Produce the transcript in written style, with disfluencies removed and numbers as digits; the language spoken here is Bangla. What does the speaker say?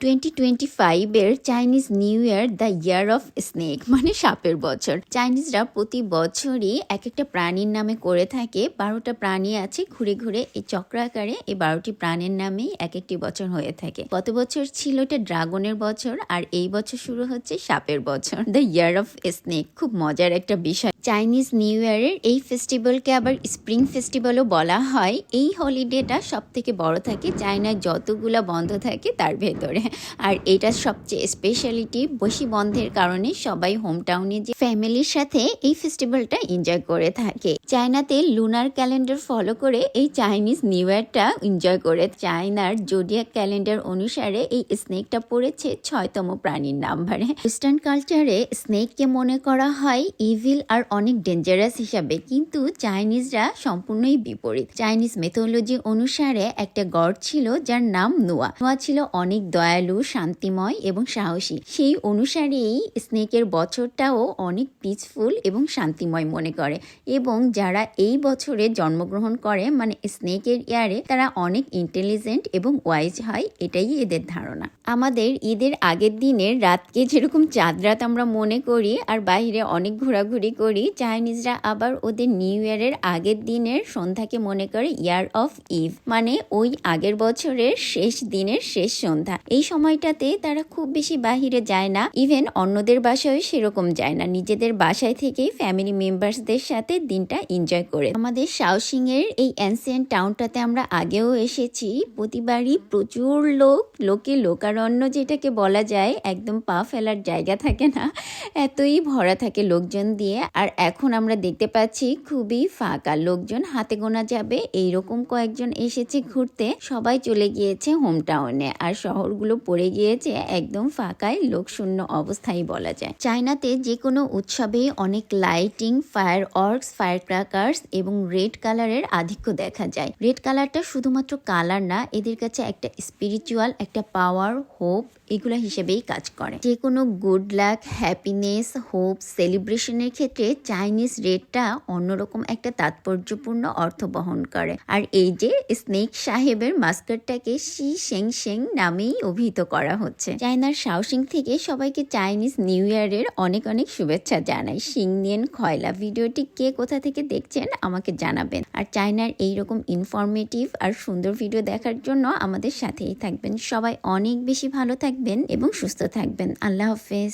2025 এর Chinese new year the year of snake মানে সাপের বছর। চাইনিজরা প্রতি বছরই এক একটা প্রাণীর নামে করে থাকে। 12টা প্রাণী আছে, ঘুরে ঘুরে এই চক্রাকারে এই 12টি প্রাণীর নামেই এক একটি বছর হয়ে থাকে। গত বছর ছিল এটা ড্রাগনের বছর, আর এই বছর শুরু হচ্ছে সাপের বছর, দ্য ইয়ার অফ স্নেক। খুব মজার একটা বিষয়। চাইনিজ নিউ ইয়ারের এই ফেস্টিভ্যালকে আবার স্প্রিং ফেস্টিভ্যালও বলা হয়। এই হলিডেটা সব থেকে বড় থাকে চায়নায় যতগুলা বন্ধ থাকে তার ভেতরে। আর এটা সবচেয়ে স্পেশালিটি, বেশি বন্ধের কারণে সবাই হোম টাউনে যে ফ্যামিলির সাথে এই ফেস্টিভ্যালটা এনজয় করে থাকে। চায়নাতে লুনার ক্যালেন্ডার ফলো করে এই চাইনিজ নিউ ইয়ারটা এনজয় করে। চায়নার জোডিয়াক ক্যালেন্ডার অনুসারে এই স্নেকটা পড়েছে 6তম প্রাণীর নাম্বারে। ওয়েস্টার্ন কালচারে স্নেককে মনে করা হয় ইভিল আর অনেক ডেঞ্জারাস হিসাবে, কিন্তু চাইনিজরা সম্পূর্ণই বিপরীত। চাইনিজ মেথোলজি অনুসারে একটা গড ছিল যার নাম নোয়া। নোয়া ছিল অনেক দয়ালু, শান্তিময় এবং সাহসী। সেই অনুসারেই স্নেকের বছরটাও অনেক পিসফুল এবং শান্তিময় মনে করে, এবং যারা এই বছরে জন্মগ্রহণ করে মানে স্নেকের ইয়ারে, তারা অনেক ইন্টেলিজেন্ট এবং ওয়াইজ হয়, এটাই এদের ধারণা। আমাদের ঈদের আগের দিনের রাতকে যেরকম চাঁদ রাত আমরা মনে করি আর বাইরে অনেক ঘোরাঘুরি করি, চাইনিজরা আবার ওদের নিউ ইয়ারের আগের দিনের সন্ধ্যাকে মনে করে ইয়ার অফ ইভ, মানে ওই আগের বছরের শেষ দিনের শেষ সন্ধ্যা। এই সময়টাতে তারা খুব বেশি বাহিরে যায় না, ইভেন অন্যদের বাসায় সেরকম যায় না, নিজেদের বাসায় থেকেই ফ্যামিলি মেম্বার্সদের সাথে দিনটা এনজয় করে। আমাদের শাওসিং এর এই অ্যানসিয়েন্ট টাউনটাতে আমরা আগেও এসেছি। প্রতিবারই প্রচুর লোকে লোকারণ্য যেটাকে বলা যায়, একদম পা ফেলার জায়গা থাকে না, এতই ভরা থাকে লোকজন দিয়ে। আর এখন আমরা দেখতে পাচ্ছি খুবই ফাঁকা, লোকজন হাতে গোনা যাবে এইরকম কয়েকজন এসেছে ঘুরতে, সবাই চলে গিয়েছে হোম টাউনে, আর শহরগুলো পড়ে গিয়েছে একদম ফাঁকায়, লোকশূন্য অবস্থায় বলা যায়। চায়নাতে যে কোনো উৎসবে অনেক lighting, fire works, fire crackers এবং রেড কালারের আধিক্য দেখা যায়। রেড কালারটা শুধুমাত্র কালার না, এদের কাছে একটা স্পিরিচুয়াল, একটা পাওয়ার, হোপ এগুলা হিসেবেই কাজ করে। যে কোনো গুড লাক, হ্যাপিনেস, হোপ সেলিব্রেশনের ক্ষেত্রে চাইনিজ রেডটা অন্যরকম একটা তাৎপর্যপূর্ণ অর্থ বহন করে। আর এই যে স্নেক সাহেবের মাস্কটটাকে শি শেং শেং নামেই অভিহিত করা হচ্ছে। চায়নার শাওসিং থেকে সবাইকে চাইনিজ নিউ ইয়ারের অনেক অনেক শুভেচ্ছা জানাই। সিংনিয়েন খয়লা। ভিডিওটি কে কোথা থেকে দেখছেন আমাকে জানাবেন। আর চায়নার এইরকম ইনফরমেটিভ আর সুন্দর ভিডিও দেখার জন্য আমাদের সাথেই থাকবেন। সবাই অনেক বেশি ভালো থাকবেন এবং সুস্থ থাকবেন। আল্লাহ হাফেজ।